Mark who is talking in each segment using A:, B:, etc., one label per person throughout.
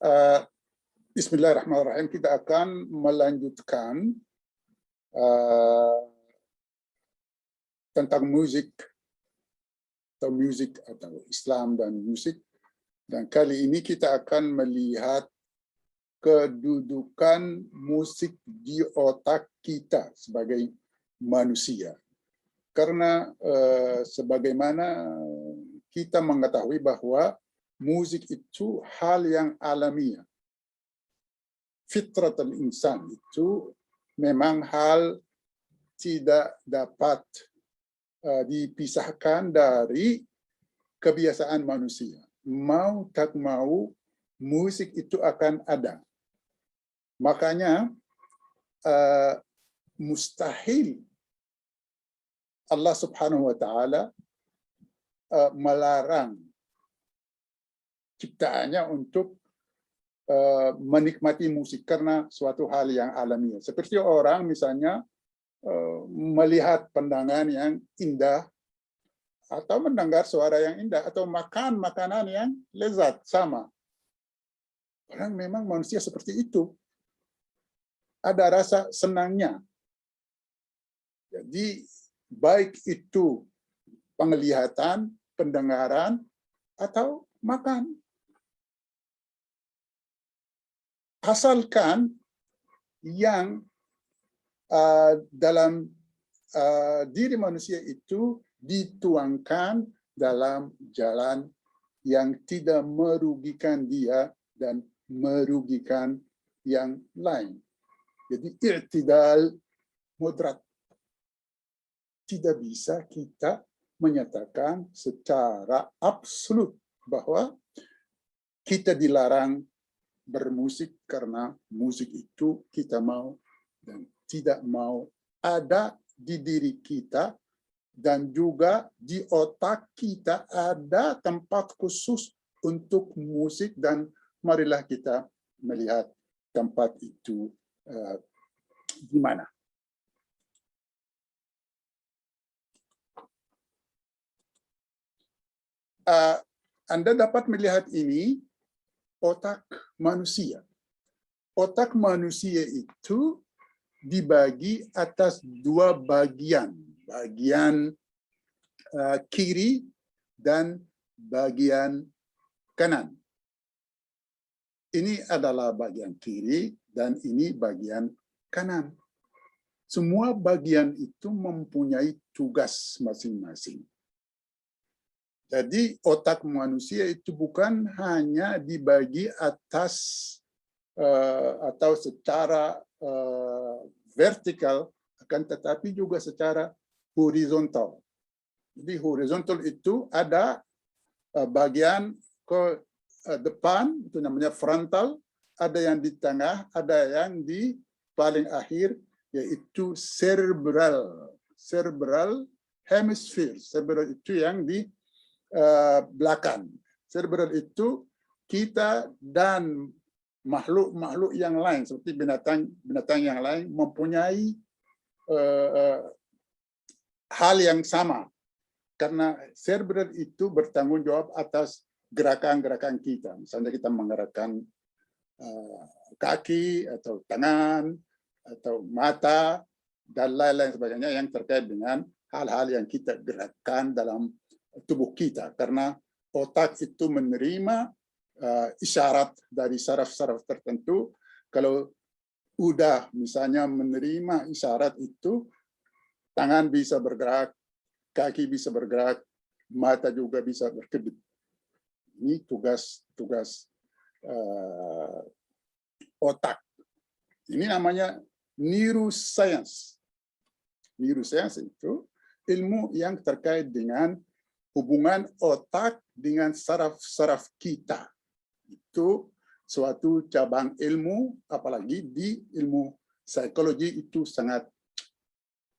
A: Uh, Bismillahirrahmanirrahim. Kita akan melanjutkan tentang musik atau Islam dan musik. Dan kali ini kita akan melihat kedudukan musik di otak kita sebagai manusia. Karena sebagaimana kita mengetahui bahwa musik itu hal yang alamiah. Fitratul insan itu memang hal tidak dapat dipisahkan dari kebiasaan manusia. Mau tak mau, musik itu akan ada. Makanya mustahil Allah Subhanahu wa Ta'ala melarang ciptaannya untuk menikmati musik karena suatu hal yang alamiah. Seperti orang misalnya melihat pandangan yang indah, atau mendengar suara yang indah, atau makan makanan yang lezat, sama. Orang memang manusia seperti itu. Ada rasa senangnya. Jadi baik itu penglihatan, pendengaran, atau makan. Asalkan yang dalam diri manusia itu dituangkan dalam jalan yang tidak merugikan dia dan merugikan yang lain. Jadi i'tidal, moderat. Tidak bisa kita menyatakan secara absolut bahwa kita dilarang bermusik karena musik itu kita mau dan tidak mau. Ada di diri kita dan juga di otak kita ada tempat khusus untuk musik, dan marilah kita melihat tempat itu di mana. Anda dapat melihat ini otak manusia. Otak manusia itu dibagi atas dua bagian. Bagian kiri dan bagian kanan. Ini adalah bagian kiri dan ini bagian kanan. Semua bagian itu mempunyai tugas masing-masing. Jadi otak manusia itu bukan hanya dibagi atas atau secara vertikal, akan tetapi juga secara horizontal. Jadi horizontal itu ada bagian ke depan, itu namanya frontal, ada yang di tengah, ada yang di paling akhir, yaitu cerebral hemisphere. Cerebral itu yang di belakang. Cerebral itu kita dan makhluk-makhluk yang lain seperti binatang yang lain mempunyai hal yang sama, karena cerebral itu bertanggung jawab atas gerakan-gerakan kita. Misalnya kita menggerakkan kaki atau tangan atau mata dan lain-lain sebagainya yang terkait dengan hal-hal yang kita gerakkan dalam tubuh kita, karena otak itu menerima isyarat dari saraf-saraf tertentu. Kalau udah misalnya menerima isyarat itu, tangan bisa bergerak, kaki bisa bergerak, mata juga bisa berkedip. Ini tugas otak. Ini namanya neuroscience. Neuroscience itu ilmu yang terkait dengan hubungan otak dengan saraf-saraf kita. Itu suatu cabang ilmu, apalagi di ilmu psikologi itu sangat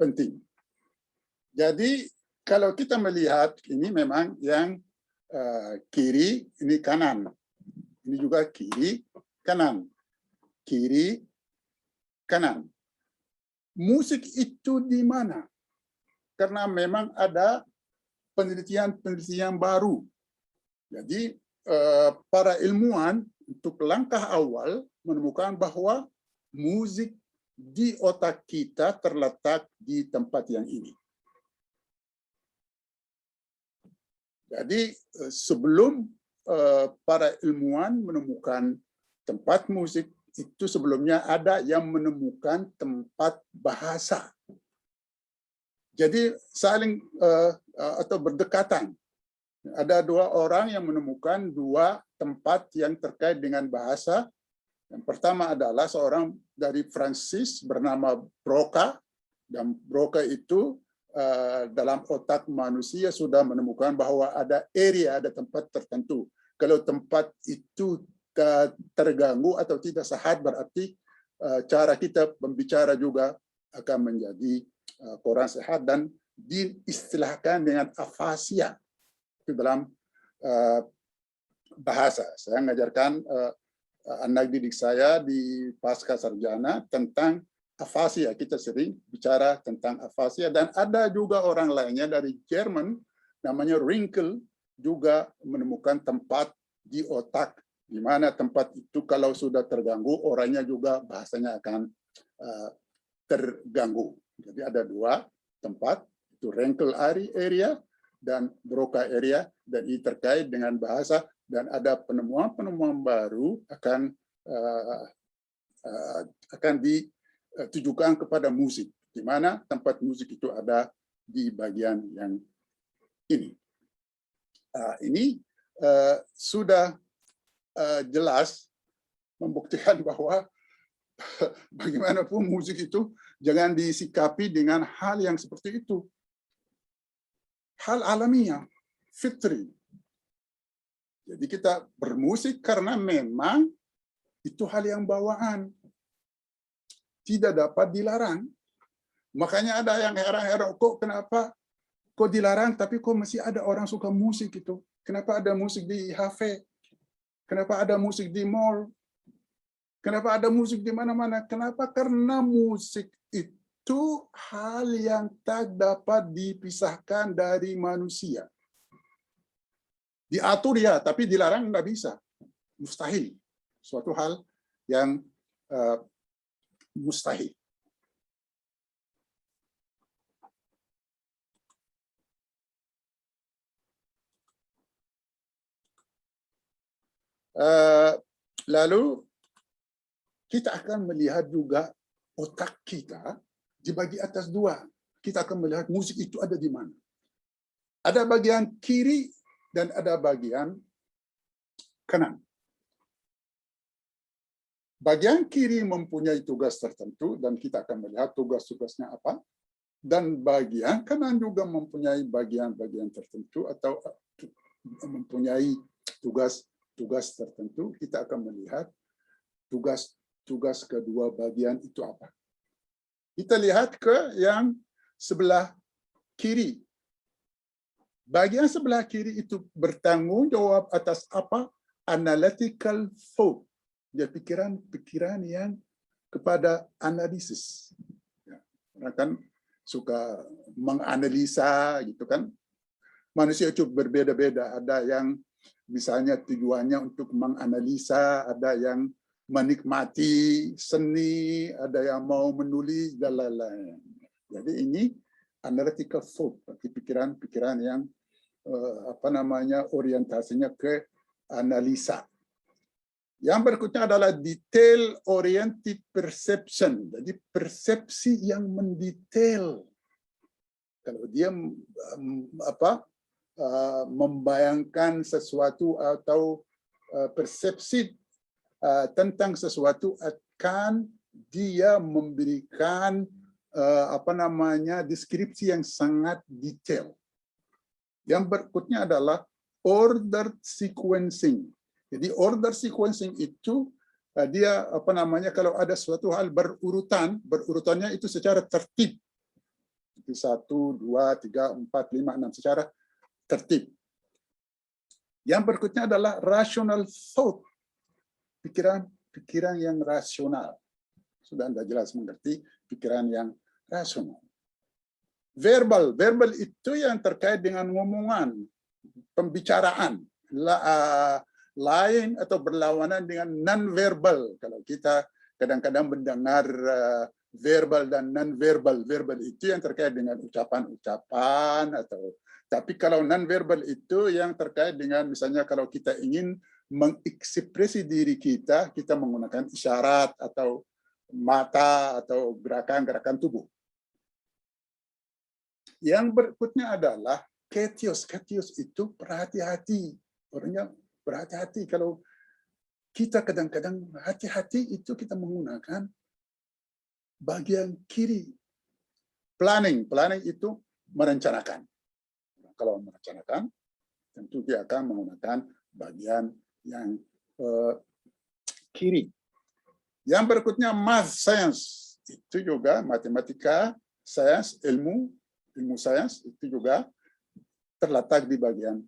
A: penting. Jadi kalau kita melihat ini memang yang kiri, ini kanan. Ini juga kiri, kanan. Kiri, kanan. Musik itu di mana? Karena memang ada penelitian baru. Jadi para ilmuwan untuk langkah awal menemukan bahwa musik di otak kita terletak di tempat yang ini. Jadi sebelum para ilmuwan menemukan tempat musik, itu sebelumnya ada yang menemukan tempat bahasa. Jadi saling atau berdekatan. Ada dua orang yang menemukan dua tempat yang terkait dengan bahasa. Yang pertama adalah seorang dari Prancis bernama Broca, dan Broca itu dalam otak manusia sudah menemukan bahwa ada area, ada tempat tertentu. Kalau tempat itu terganggu atau tidak sehat, berarti cara kita berbicara juga akan menjadi kurang sehat dan diistilahkan dengan afasia itu dalam bahasa. Saya mengajarkan anak didik saya di pasca sarjana tentang afasia. Kita sering bicara tentang afasia, dan ada juga orang lainnya dari Jerman namanya Rinkel juga menemukan tempat di otak di mana tempat itu kalau sudah terganggu, orangnya juga bahasanya akan terganggu. Jadi ada dua tempat, itu Rinkel area dan Broca area, dan ini terkait dengan bahasa, dan ada penemuan-penemuan baru akan ditujukan kepada musik, di mana tempat musik itu ada di bagian yang ini. Ini sudah jelas membuktikan bahwa bagaimanapun musik itu jangan disikapi dengan hal yang seperti itu. Hal alamiah, fitri. Jadi kita bermusik karena memang itu hal yang bawaan. Tidak dapat dilarang. Makanya ada yang heran-heran, kok dilarang tapi kok masih ada orang suka musik itu. Kenapa ada musik di kafe? Kenapa ada musik di mall? Kenapa ada musik di mana-mana? Kenapa? Karena musik itu hal yang tak dapat dipisahkan dari manusia. Diatur ya, tapi dilarang nggak bisa. Mustahil. Suatu hal yang mustahil. Lalu kita akan melihat juga otak kita dibagi atas dua. Kita akan melihat musik itu ada di mana. Ada bagian kiri dan ada bagian kanan. Bagian kiri mempunyai tugas tertentu dan kita akan melihat tugas-tugasnya apa. Dan bagian kanan juga mempunyai bagian-bagian tertentu atau mempunyai tugas tertentu. Kita akan melihat tugas kedua bagian itu apa. Kita lihat ke yang sebelah kiri. Bagian sebelah kiri itu bertanggung jawab atas apa? Analytical thought. Dia pikiran yang kepada analisis. Orang kan suka menganalisa gitu kan. Manusia itu berbeda-beda. Ada yang misalnya tujuannya untuk menganalisa, ada yang menikmati seni, ada yang mau menulis dan lain-lain. Jadi ini analytical thought, pikiran-pikiran yang orientasinya ke analisa. Yang berikutnya adalah detail oriented perception. Jadi persepsi yang mendetail. Kalau dia membayangkan sesuatu atau persepsi tentang sesuatu, akan dia memberikan deskripsi yang sangat detail. Yang berikutnya adalah order sequencing. Jadi order sequencing itu dia kalau ada suatu hal berurutannya itu secara tertib. 1, 2, 3, 4, 5, 6 secara tertib. Yang berikutnya adalah rational thought. Pikiran yang rasional. Sudah Anda jelas mengerti pikiran yang rasional. Verbal itu yang terkait dengan ngomongan, pembicaraan, lain atau berlawanan dengan non-verbal. Kalau kita kadang-kadang mendengar verbal dan non-verbal, verbal itu yang terkait dengan ucapan-ucapan, tapi kalau non-verbal itu yang terkait dengan misalnya kalau kita ingin mengekspresi diri kita menggunakan isyarat atau mata atau gerakan-gerakan tubuh. Yang berikutnya adalah ketios. Ketios itu berhati-hati. Orangnya berhati-hati. Kalau kita kadang-kadang hati-hati itu kita menggunakan bagian kiri. Planning itu merencanakan. Kalau merencanakan, tentu dia akan menggunakan bagian yang kiri. Yang berikutnya math, science. Itu juga matematika, sains, ilmu sains itu juga terletak di bagian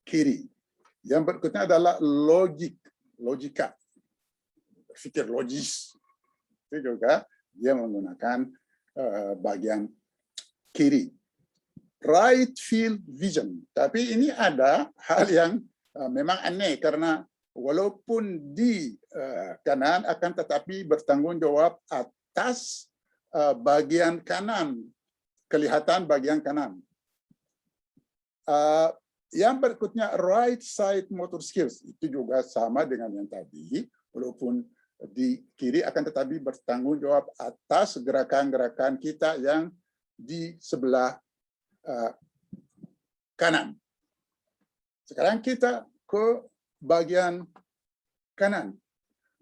A: kiri. Yang berikutnya adalah logika. Berpikir logis. Itu juga dia menggunakan bagian kiri. Right field vision. Tapi ini ada hal yang memang aneh karena walaupun di kanan akan tetapi bertanggung jawab atas bagian kanan, kelihatan bagian kanan. Yang berikutnya right side motor skills itu juga sama dengan yang tadi, walaupun di kiri akan tetapi bertanggung jawab atas gerakan-gerakan kita yang di sebelah kanan. Sekarang kita ke bagian kanan.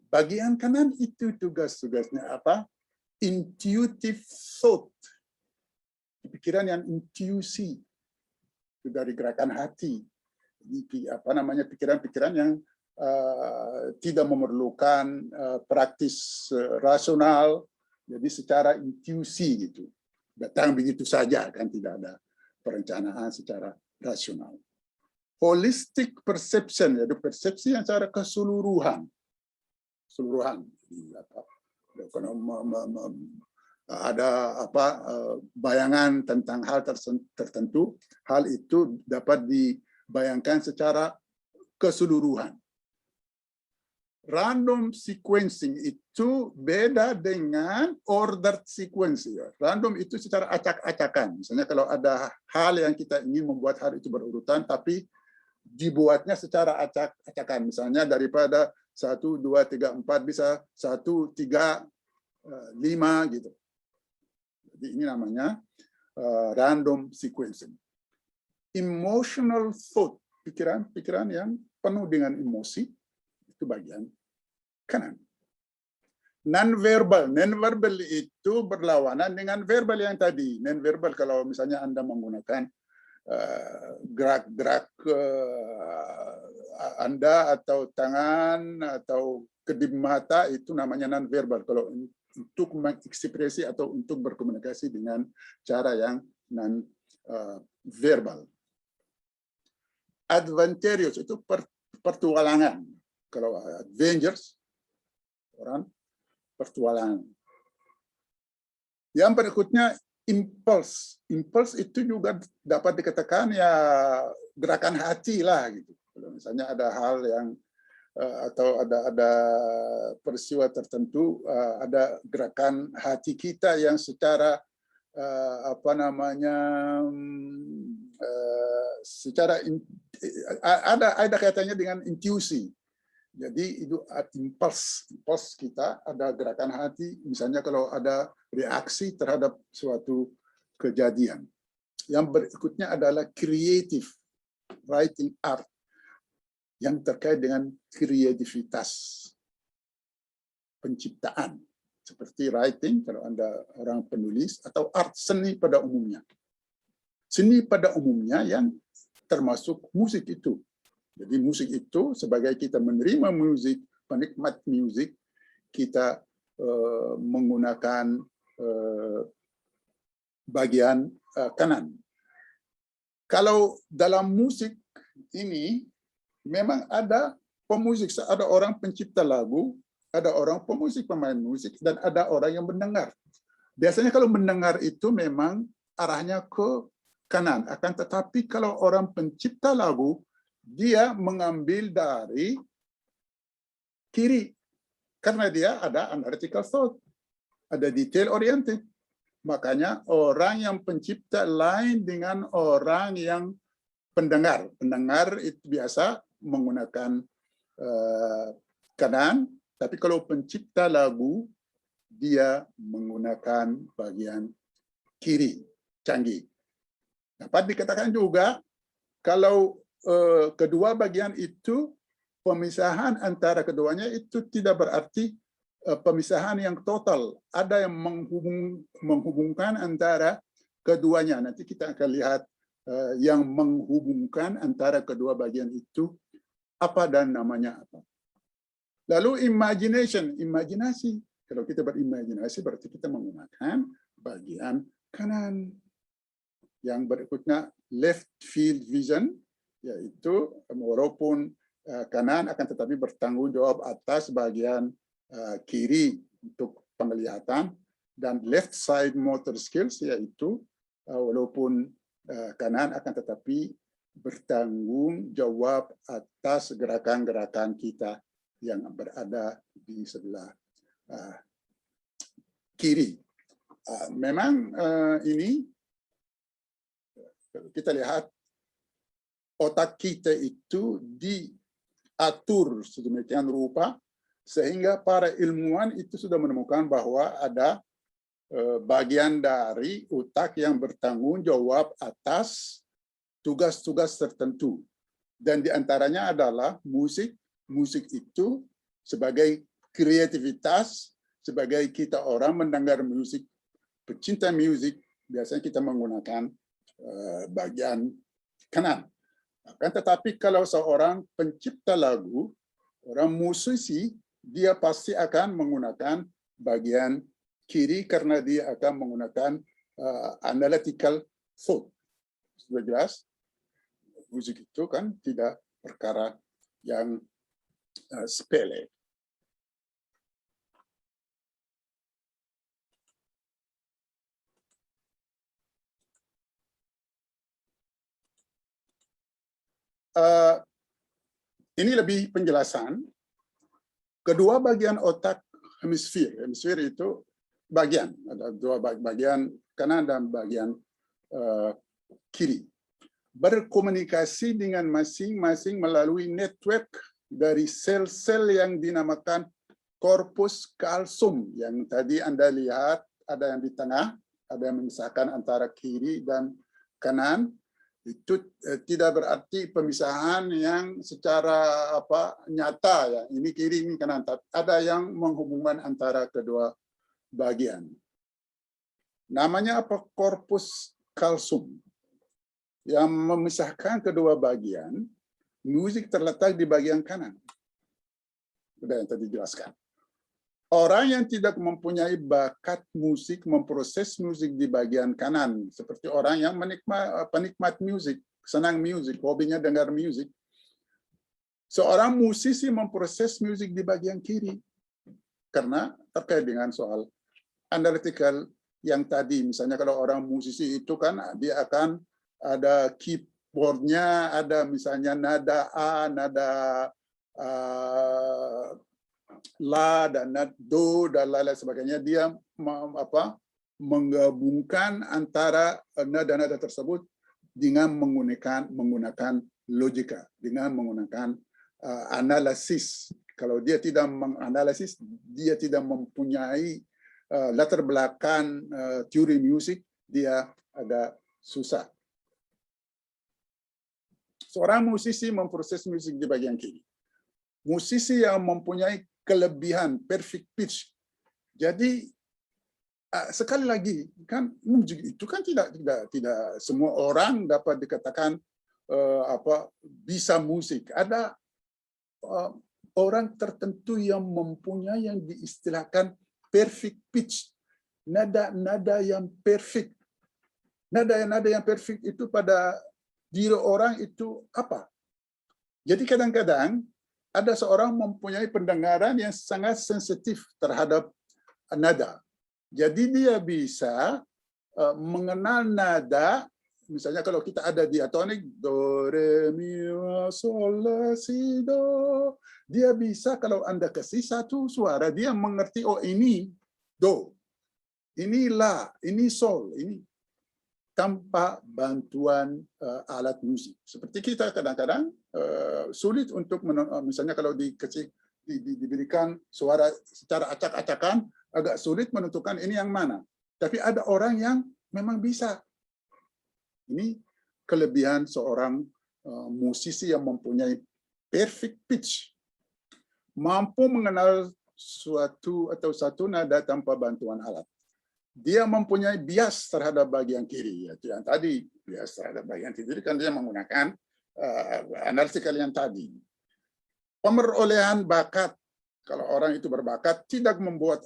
A: Bagian kanan itu tugas-tugasnya apa? Intuitive thought. Pikiran yang intuisi. Dari gerakan hati, pikiran-pikiran yang tidak memerlukan praktis rasional, jadi secara intuisi gitu, datang begitu saja kan, tidak ada perencanaan secara rasional. Holistic perception, yaitu persepsi yang secara keseluruhan, ada bayangan tentang hal tertentu, hal itu dapat dibayangkan secara keseluruhan. Random sequencing itu beda dengan ordered sequencing. Random itu secara acak-acakan. Misalnya kalau ada hal yang kita ingin membuat hal itu berurutan, tapi dibuatnya secara acak-acakan. Misalnya daripada 1, 2, 3, 4 bisa 1, 3, 5 gitu. Jadi ini namanya random sequencing. Emotional thought, pikiran yang penuh dengan emosi, itu bagian kanan. Non-verbal itu berlawanan dengan verbal yang tadi. Non-verbal kalau misalnya Anda menggunakan gerak-gerak Anda atau tangan atau kedip mata itu namanya non-verbal. Kalau untuk mengekspresi atau untuk berkomunikasi dengan cara yang non-verbal. Adventurous itu pertualangan. Kalau adventures, orang pertualangan. Yang berikutnya impulse. Impulse itu juga dapat dikatakan ya gerakan hati lah gitu. Kalau misalnya ada hal yang atau ada peristiwa tertentu, ada gerakan hati kita yang secara secara ada kaitannya dengan intuisi. Jadi itu impuls kita, ada gerakan hati, misalnya kalau ada reaksi terhadap suatu kejadian. Yang berikutnya adalah creative writing art, yang terkait dengan kreativitas penciptaan, seperti writing kalau Anda orang penulis, atau art, seni pada umumnya. Seni pada umumnya yang termasuk musik itu. Jadi musik itu sebagai kita menerima musik, penikmat musik, kita menggunakan bagian kanan. Kalau dalam musik ini memang ada pemusik, ada orang pencipta lagu, ada orang pemusik, pemain musik, dan ada orang yang mendengar. Biasanya kalau mendengar itu memang arahnya ke kanan. Akan tetapi kalau orang pencipta lagu, dia mengambil dari kiri. Karena dia ada analytical thought, ada detail oriented. Makanya orang yang pencipta lain dengan orang yang pendengar. Pendengar itu biasa menggunakan kanan, tapi kalau pencipta lagu, dia menggunakan bagian kiri, canggih. Dapat dikatakan juga, kalau kedua bagian itu, pemisahan antara keduanya itu tidak berarti pemisahan yang total. Ada yang menghubungkan antara keduanya. Nanti kita akan lihat yang menghubungkan antara kedua bagian itu apa dan namanya apa. Lalu imagination, imajinasi. Kalau kita berimajinasi berarti kita menggunakan bagian kanan. Yang berikutnya left field vision, yaitu walaupun kanan akan tetapi bertanggung jawab atas bagian kiri untuk penglihatan, dan left side motor skills, yaitu walaupun kanan akan tetapi bertanggung jawab atas gerakan-gerakan kita yang berada di sebelah kiri. Memang ini kita lihat otak kita itu diatur sedemikian rupa sehingga para ilmuwan itu sudah menemukan bahwa ada bagian dari otak yang bertanggung jawab atas tugas-tugas tertentu. Dan diantaranya adalah musik. Musik itu sebagai kreativitas, sebagai kita orang mendengar musik, pecinta musik, biasanya kita menggunakan bagian kanan. Akan tetapi kalau seorang pencipta lagu, orang musisi, dia pasti akan menggunakan bagian kiri karena dia akan menggunakan analytical thought. Sudah jelas? Musik itu kan tidak perkara yang sepele. Ini lebih penjelasan. Kedua bagian otak hemisfer. Hemisfer itu bagian. Ada dua bagian kanan dan bagian kiri. Berkomunikasi dengan masing-masing melalui network dari sel-sel yang dinamakan corpus callosum. Yang tadi Anda lihat ada yang di tengah, ada yang memisahkan antara kiri dan kanan. Itu tidak berarti pemisahan yang secara nyata, ya ini kiri ini kanan, tapi ada yang menghubungkan antara kedua bagian. Namanya apa? Corpus callosum. Yang memisahkan kedua bagian, musik terletak di bagian kanan. Sudah yang tadi dijelaskan. Orang yang tidak mempunyai bakat musik memproses musik di bagian kanan, seperti orang yang penikmat musik, senang musik, hobinya dengar musik. Seorang musisi memproses musik di bagian kiri karena terkait dengan soal analytical yang tadi. Misalnya kalau orang musisi itu kan dia akan ada keyboardnya, ada misalnya nada A, nada La, dan Do, dan lain-lain sebagainya. Dia menggabungkan antara nada-nada tersebut dengan menggunakan logika, dengan menggunakan analisis. Kalau dia tidak menganalisis, dia tidak mempunyai latar belakang teori musik, dia agak susah. Seorang musisi memproses musik di bagian kiri. Musisi yang mempunyai kelebihan perfect pitch. Jadi sekali lagi kan musik itu kan tidak semua orang dapat dikatakan bisa musik. Ada orang tertentu yang mempunyai yang diistilahkan perfect pitch, nada-nada yang perfect. Nada-nada yang perfect itu pada diri orang itu apa? Jadi kadang-kadang ada seorang mempunyai pendengaran yang sangat sensitif terhadap nada. Jadi dia bisa mengenal nada misalnya kalau kita ada diatonik, do, re, mi, fa, sol, la, si, do, dia bisa kalau Anda kasih satu suara, dia mengerti, oh ini do, ini la, ini sol, ini tanpa bantuan alat musik. Seperti kita kadang-kadang sulit untuk, misalnya kalau diberikan suara secara acak-acakan, agak sulit menentukan ini yang mana. Tapi ada orang yang memang bisa. Ini kelebihan seorang musisi yang mempunyai perfect pitch, mampu mengenal suatu atau satu nada tanpa bantuan alat. Dia mempunyai bias terhadap bagian kiri, yaitu yang tadi bias terhadap bagian kiri kan dia menggunakan analitikal yang tadi. Pemerolehan bakat, kalau orang itu berbakat tidak membuat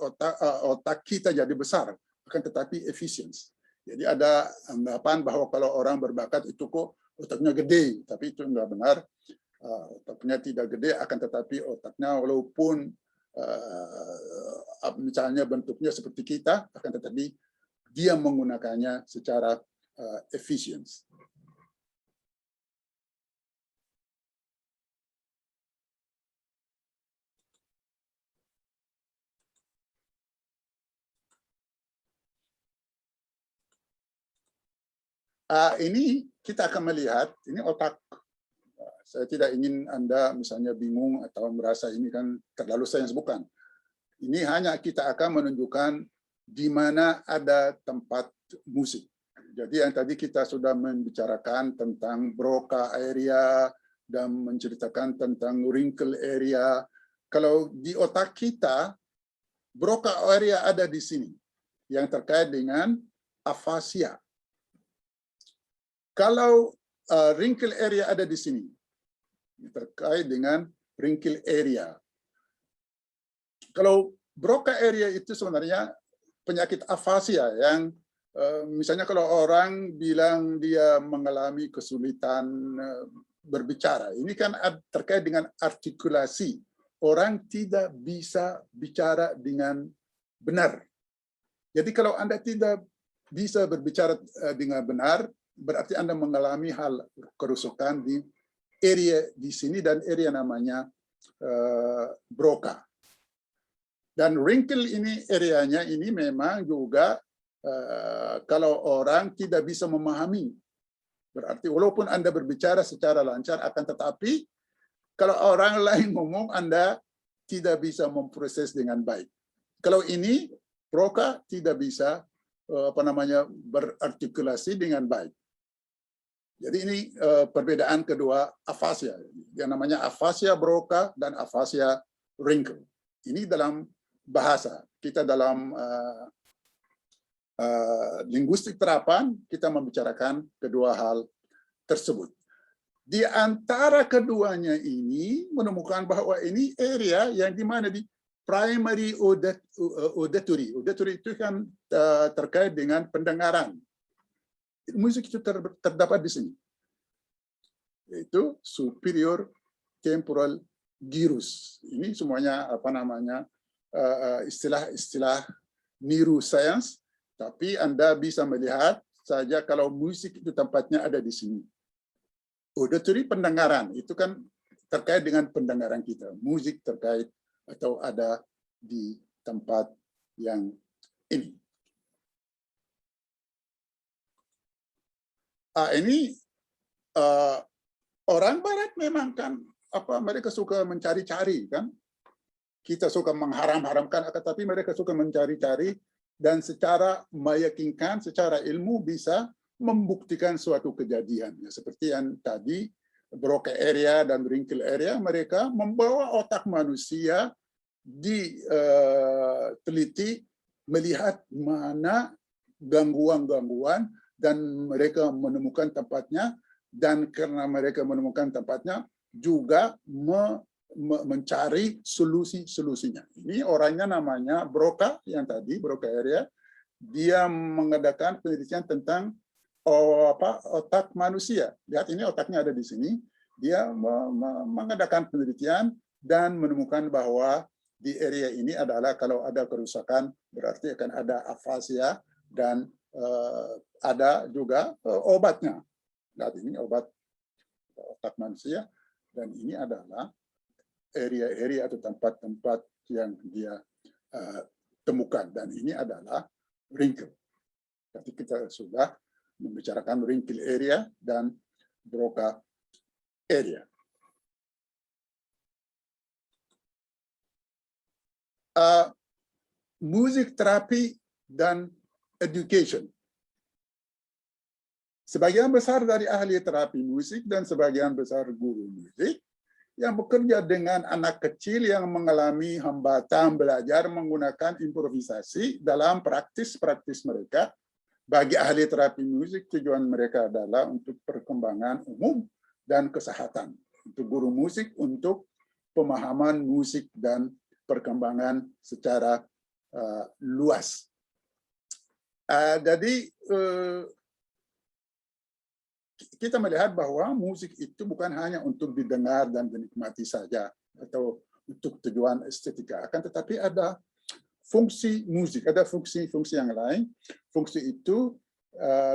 A: otak kita jadi besar, akan tetapi efisiensi. Jadi ada anggapan bahwa kalau orang berbakat itu kok otaknya gede, tapi itu enggak benar. Otaknya tidak gede, akan tetapi otaknya walaupun misalnya bentuknya seperti kita, akan tetapi dia menggunakannya secara efisiensi. Ini kita akan melihat, ini otak. Saya tidak ingin Anda misalnya bingung atau merasa ini kan terlalu sains, bukan. Ini hanya kita akan menunjukkan di mana ada tempat musik. Jadi yang tadi kita sudah membicarakan tentang Broca area dan menceritakan tentang wrinkle area. Kalau di otak kita, Broca area ada di sini, yang terkait dengan afasia. Kalau wrinkle area ada di sini, terkait dengan wrinkle area. Kalau Broca area itu sebenarnya penyakit afasia yang misalnya kalau orang bilang dia mengalami kesulitan berbicara, ini kan terkait dengan artikulasi. Orang tidak bisa bicara dengan benar. Jadi kalau Anda tidak bisa berbicara dengan benar, berarti Anda mengalami hal kerusakan di area di sini dan area namanya Broca. Dan wrinkle ini areanya ini memang juga kalau orang tidak bisa memahami, berarti walaupun Anda berbicara secara lancar, akan tetapi kalau orang lain ngomong Anda tidak bisa memproses dengan baik. Kalau ini Broca tidak bisa berartikulasi dengan baik. Jadi ini perbedaan kedua afasia, yang namanya afasia Broca dan afasia wrinkle. Ini dalam bahasa kita, dalam linguistik terapan, kita membicarakan kedua hal tersebut. Di antara keduanya ini menemukan bahwa ini area yang di mana di primary auditory. Auditory itu kan terkait dengan pendengaran. Musik itu terdapat di sini, yaitu superior temporal gyrus. Ini semuanya istilah-istilah neuroscience, tapi Anda bisa melihat saja kalau musik itu tempatnya ada di sini. Auditory pendengaran itu kan terkait dengan pendengaran kita. Musik terkait atau ada di tempat yang ini. Ini orang Barat memang kan mereka suka mencari-cari kan. Kita suka mengharam-haramkan, tetapi mereka suka mencari-cari dan secara meyakinkan, secara ilmu bisa membuktikan suatu kejadian. Seperti yang tadi Broca area dan wrinkle area, mereka membawa otak manusia diteliti melihat mana gangguan-gangguan dan mereka menemukan tempatnya, dan karena mereka menemukan tempatnya juga mencari solusinya. Ini orangnya namanya Broca yang tadi, Broca area. Dia mengadakan penelitian tentang otak manusia. Lihat ini otaknya ada di sini. Dia mengadakan penelitian dan menemukan bahwa di area ini adalah kalau ada kerusakan berarti akan ada afasia dan ada juga obatnya. Dan ini obat otak manusia, dan ini adalah area-area atau tempat-tempat yang dia temukan, dan ini adalah wrinkle. Jadi kita sudah membicarakan wrinkle area dan Broca area. Music terapi dan education. Sebagian besar dari ahli terapi musik dan sebagian besar guru musik yang bekerja dengan anak kecil yang mengalami hambatan belajar menggunakan improvisasi dalam praktis-praktis mereka. Bagi ahli terapi musik, tujuan mereka adalah untuk perkembangan umum dan kesehatan. Untuk guru musik, untuk pemahaman musik dan perkembangan secara luas. Jadi, kita melihat bahwa musik itu bukan hanya untuk didengar dan dinikmati saja atau untuk tujuan estetika, akan tetapi ada fungsi musik, ada fungsi-fungsi yang lain. Fungsi itu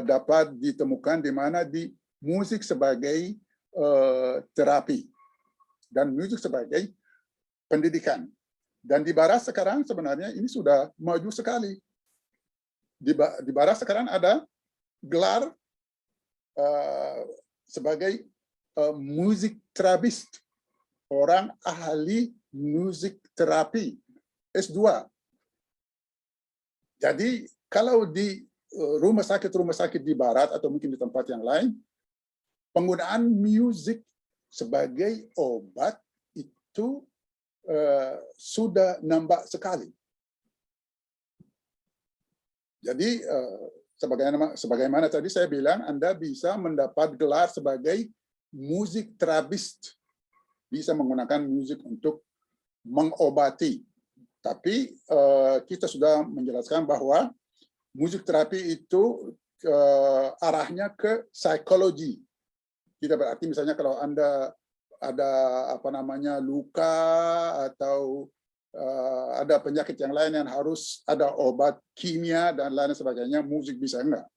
A: dapat ditemukan di mana di musik sebagai terapi dan musik sebagai pendidikan. Dan di barat sekarang sebenarnya ini sudah maju sekali. Di barat sekarang ada gelar sebagai musik terapis, orang ahli musik terapi S2. Jadi kalau di rumah sakit di barat atau mungkin di tempat yang lain, penggunaan musik sebagai obat itu sudah nampak sekali. Jadi sebagaimana tadi saya bilang, Anda bisa mendapat gelar sebagai musik terapis, bisa menggunakan musik untuk mengobati. Tapi kita sudah menjelaskan bahwa musik terapi itu arahnya ke psikologi. Tidak berarti misalnya kalau Anda ada luka atau ada penyakit yang lain yang harus ada obat kimia dan lain sebagainya, musik bisa enggak.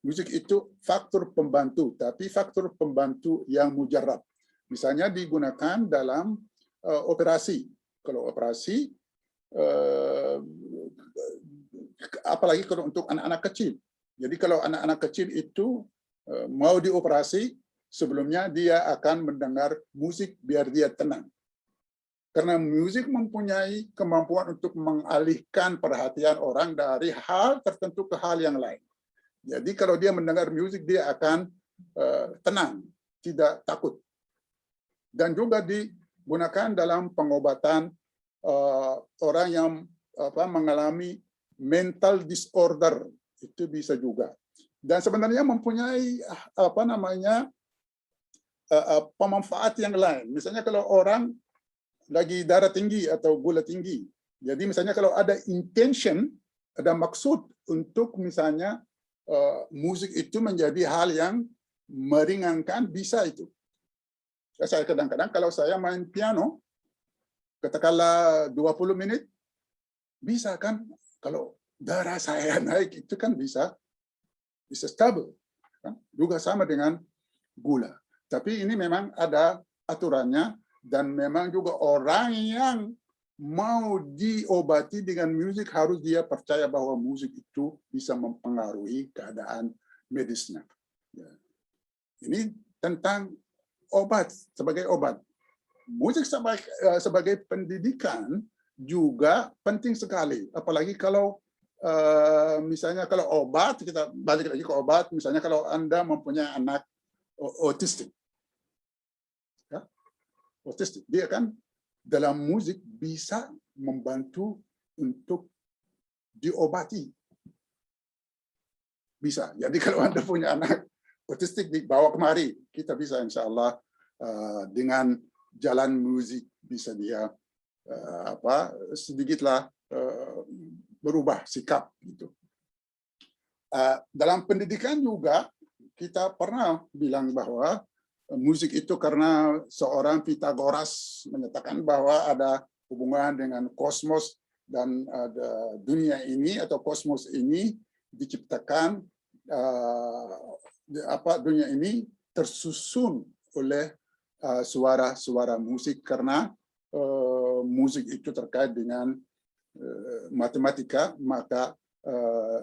A: Musik itu faktor pembantu, tapi faktor pembantu yang mujarab. Misalnya digunakan dalam operasi. Kalau operasi, apalagi kalau untuk anak-anak kecil. Jadi kalau anak-anak kecil itu mau dioperasi, sebelumnya dia akan mendengar musik biar dia tenang. Karena musik mempunyai kemampuan untuk mengalihkan perhatian orang dari hal tertentu ke hal yang lain. Jadi kalau dia mendengar musik, dia akan tenang, tidak takut. Dan juga digunakan dalam pengobatan orang yang mengalami mental disorder, itu bisa juga. Dan sebenarnya mempunyai pemanfaat yang lain. Misalnya kalau orang lagi darah tinggi atau gula tinggi. Jadi misalnya kalau ada intention, ada maksud untuk misalnya musik itu menjadi hal yang meringankan, bisa itu. Saya kadang-kadang kalau saya main piano, katakanlah 20 menit, bisa kan? Kalau darah saya naik itu kan bisa stabil. Kan? Juga sama dengan gula. Tapi ini memang ada aturannya. Dan memang juga orang yang mau diobati dengan musik harus dia percaya bahwa musik itu bisa mempengaruhi keadaan medisnya. Ya. Ini tentang obat, sebagai obat. Musik sebagai pendidikan juga penting sekali. Apalagi kalau misalnya kalau obat, kita balik lagi ke obat, misalnya kalau Anda mempunyai anak autistik. Autistik, dia kan dalam musik bisa membantu untuk diobati. Bisa. Jadi kalau Anda punya anak autistik, dibawa kemari. Kita bisa insya Allah dengan jalan musik bisa dia sedikitlah berubah sikap gitu. Dalam pendidikan juga kita pernah bilang bahwa musik itu karena seorang Pythagoras menyatakan bahwa ada hubungan dengan kosmos dan ada dunia ini atau kosmos ini diciptakan dunia ini tersusun oleh suara-suara musik, karena musik itu terkait dengan matematika, maka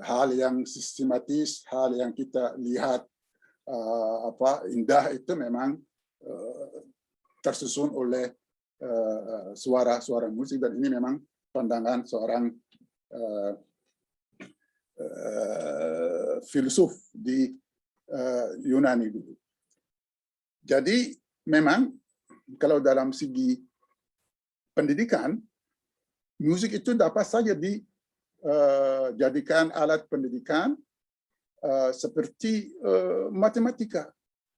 A: hal yang sistematis, hal yang kita lihat indah itu memang tersusun oleh suara-suara musik, dan ini memang pandangan seorang filsuf di Yunani dulu. Jadi memang kalau dalam segi pendidikan, musik itu dapat saja dijadikan alat pendidikan seperti matematika.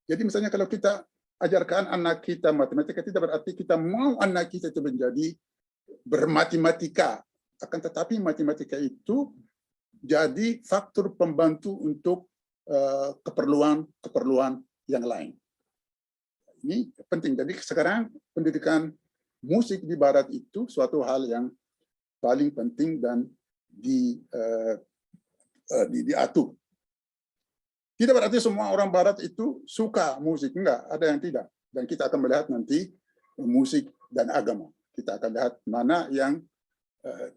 A: Jadi misalnya kalau kita ajarkan anak kita matematika, tidak berarti kita mau anak kita itu menjadi bermatematika. Akan tetapi matematika itu jadi faktor pembantu untuk keperluan yang lain. Ini penting. Jadi sekarang pendidikan musik di Barat itu suatu hal yang paling penting dan diatur. Tidak berarti semua orang Barat itu suka musik, enggak, ada yang tidak. Dan kita akan melihat nanti musik dan agama. Kita akan lihat mana yang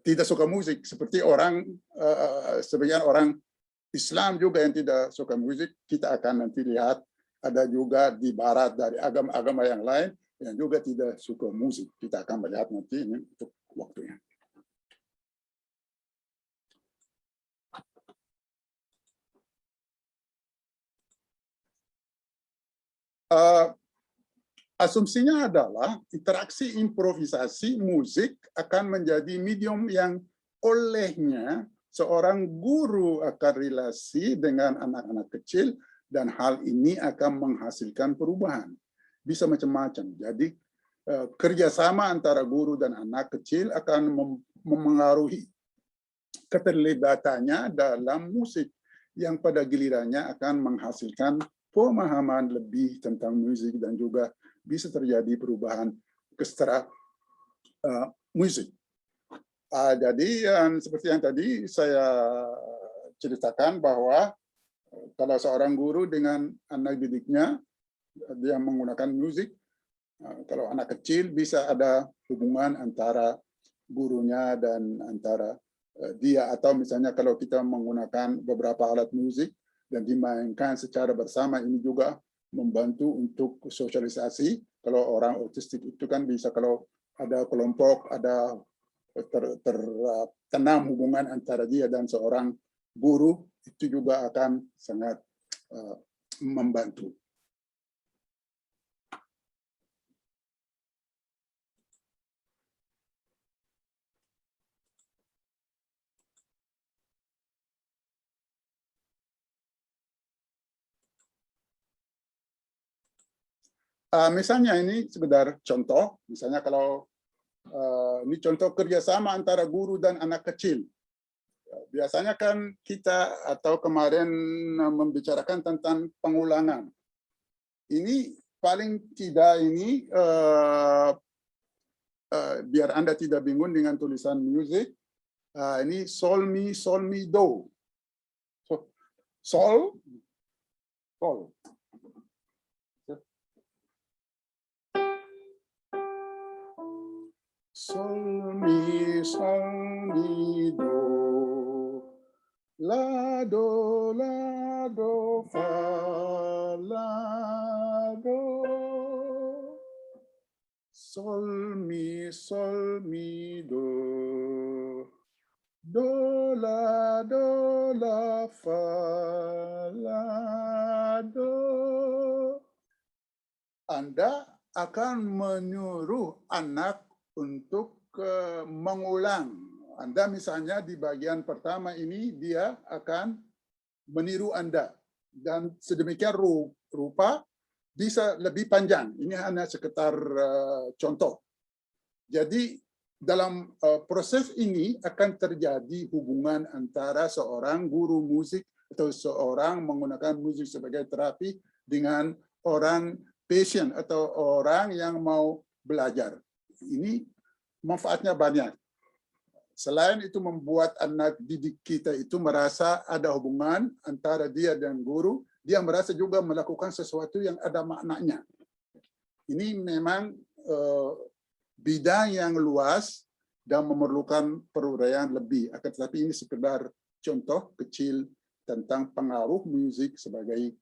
A: tidak suka musik, seperti sebagian orang Islam juga yang tidak suka musik. Kita akan nanti lihat ada juga di Barat dari agama-agama yang lain yang juga tidak suka musik. Kita akan melihat nanti ini untuk waktunya. Asumsinya adalah interaksi improvisasi musik akan menjadi medium yang olehnya seorang guru akan relasi dengan anak-anak kecil, dan hal ini akan menghasilkan perubahan. Bisa macam-macam. Jadi kerjasama antara guru dan anak kecil akan memengaruhi keterlibatannya dalam musik, yang pada gilirannya akan menghasilkan pemahaman lebih tentang musik, dan juga bisa terjadi perubahan kesetara musik. Jadi seperti yang tadi saya ceritakan, bahwa kalau seorang guru dengan anak didiknya, dia menggunakan musik, kalau anak kecil bisa ada hubungan antara gurunya dan antara dia, atau misalnya kalau kita menggunakan beberapa alat musik dan dimainkan secara bersama, ini juga membantu untuk sosialisasi. Kalau orang autistik itu kan bisa, kalau ada kelompok, ada tertanam hubungan antara dia dan seorang guru, itu juga akan sangat membantu. Misalnya ini sekedar contoh, misalnya kalau ini contoh kerjasama antara guru dan anak kecil. Biasanya kan kita atau kemarin membicarakan tentang pengulangan. Ini paling tidak ini biar Anda tidak bingung dengan tulisan musik. Ini sol mi do. Sol. Sol mi do, la do fa, la do. Sol mi do, la fa, la do. Anda akan menyuruh anak untuk mengulang. Anda misalnya di bagian pertama ini, dia akan meniru Anda. Dan sedemikian rupa bisa lebih panjang. Ini hanya sekitar contoh. Jadi dalam proses ini akan terjadi hubungan antara seorang guru musik atau seorang menggunakan musik sebagai terapi dengan orang patient atau orang yang mau belajar. Ini manfaatnya banyak. selain itu membuat anak didik kita itu merasa ada hubungan antara dia dan guru, dia merasa juga melakukan sesuatu yang ada maknanya. Ini memang bidang yang luas dan memerlukan peruraian lebih. Akan tetapi ini sekedar contoh kecil tentang pengaruh musik sebagai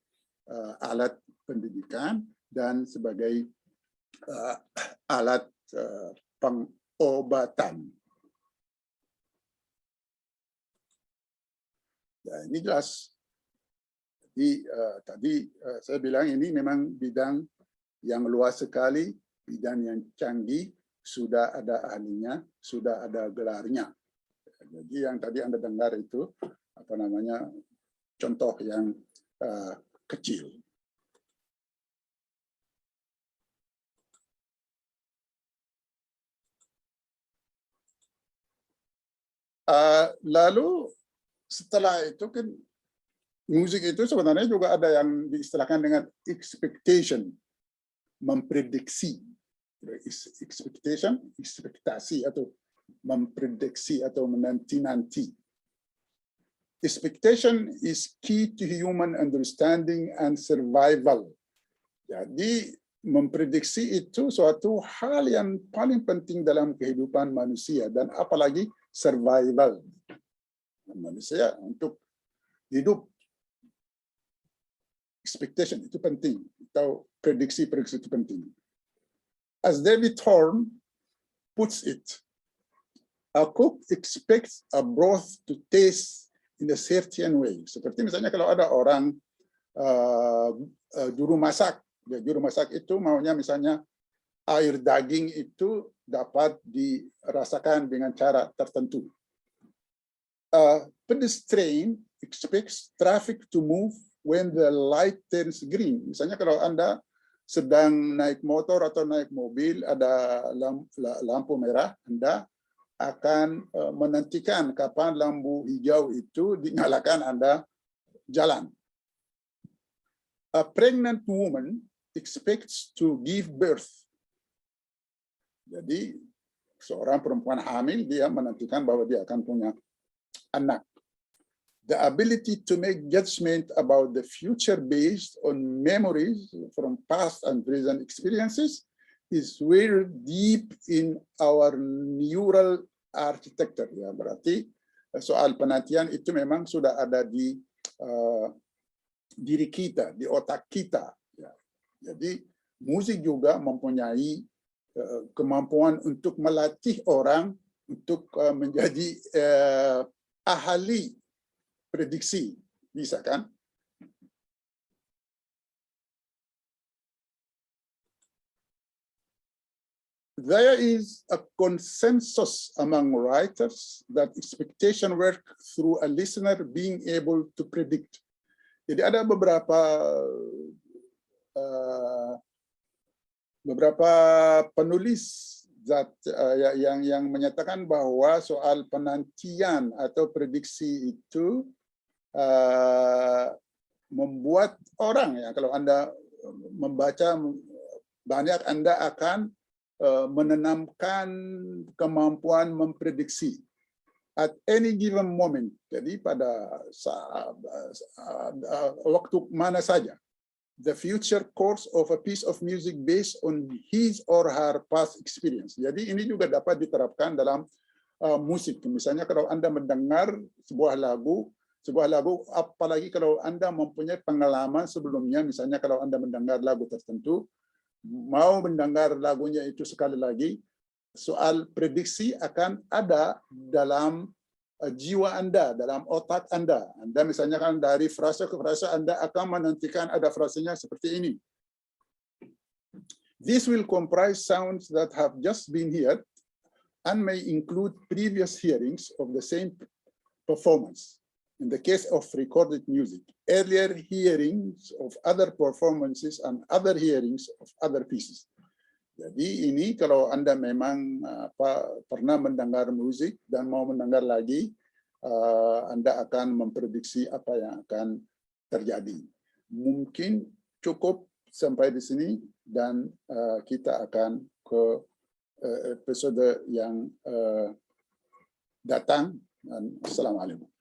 A: alat pendidikan dan sebagai alat pengobatan. Ya, ini jelas. Jadi tadi saya bilang ini memang bidang yang luas sekali, bidang yang canggih, sudah ada ahlinya, sudah ada gelarnya. Jadi yang tadi Anda dengar itu apa namanya contoh yang kecil. Lalu setelah itu kan musik itu sebenarnya juga ada yang diistilahkan dengan expectation, memprediksi. Expectation, ekspektasi atau memprediksi atau menanti-nanti. Expectation is key to human understanding and survival. Jadi memprediksi itu suatu hal yang paling penting dalam kehidupan manusia dan apalagi survival manusia untuk hidup. Expectation itu penting atau prediksi itu penting. As David Horn puts it, a cook expects a broth to taste in a certain way. Seperti misalnya kalau ada orang juru masak itu maunya misalnya air daging itu dapat dirasakan dengan cara tertentu. Pedestrian expects traffic to move when the light turns green. Misalnya kalau Anda sedang naik motor atau naik mobil, ada lampu merah, Anda akan menantikan kapan lampu hijau itu dinyalakan, Anda jalan. A pregnant woman expects to give birth. Jadi seorang perempuan hamil, dia menantikan bahwa dia akan punya anak. The ability to make judgment about the future based on memories from past and present experiences is very deep in our neural architecture. Ya, berarti soal penantian itu memang sudah ada di diri kita, di otak kita. Ya. Jadi musik juga mempunyai kemampuan untuk melatih orang untuk menjadi ahli prediksi, bisa kan? There is a consensus among writers that expectation work through a listener being able to predict. Jadi ada beberapa penulis yang menyatakan bahwa soal penantian atau prediksi itu membuat orang, ya, kalau Anda membaca banyak, Anda akan menanamkan kemampuan memprediksi at any given moment. Jadi pada waktu mana saja, the future course of a piece of music based on his or her past experience. Jadi ini juga dapat diterapkan dalam musik. Misalnya kalau Anda mendengar sebuah lagu, apalagi kalau Anda mempunyai pengalaman sebelumnya, misalnya kalau Anda mendengar lagu tertentu, mau mendengar lagunya itu sekali lagi, soal prediksi akan ada dalam jiwa Anda, dalam otak Anda. Anda misalnya kan dari frasa ke frasa, Anda akan menantikan ada frasanya seperti ini. This will comprise sounds that have just been heard and may include previous hearings of the same performance. In the case of recorded music, earlier hearings of other performances and other hearings of other pieces. Jadi ini kalau Anda memang pernah mendengar musik dan mau mendengar lagi, Anda akan memprediksi apa yang akan terjadi. Mungkin cukup sampai di sini dan kita akan ke episode yang datang. Dan Assalamualaikum.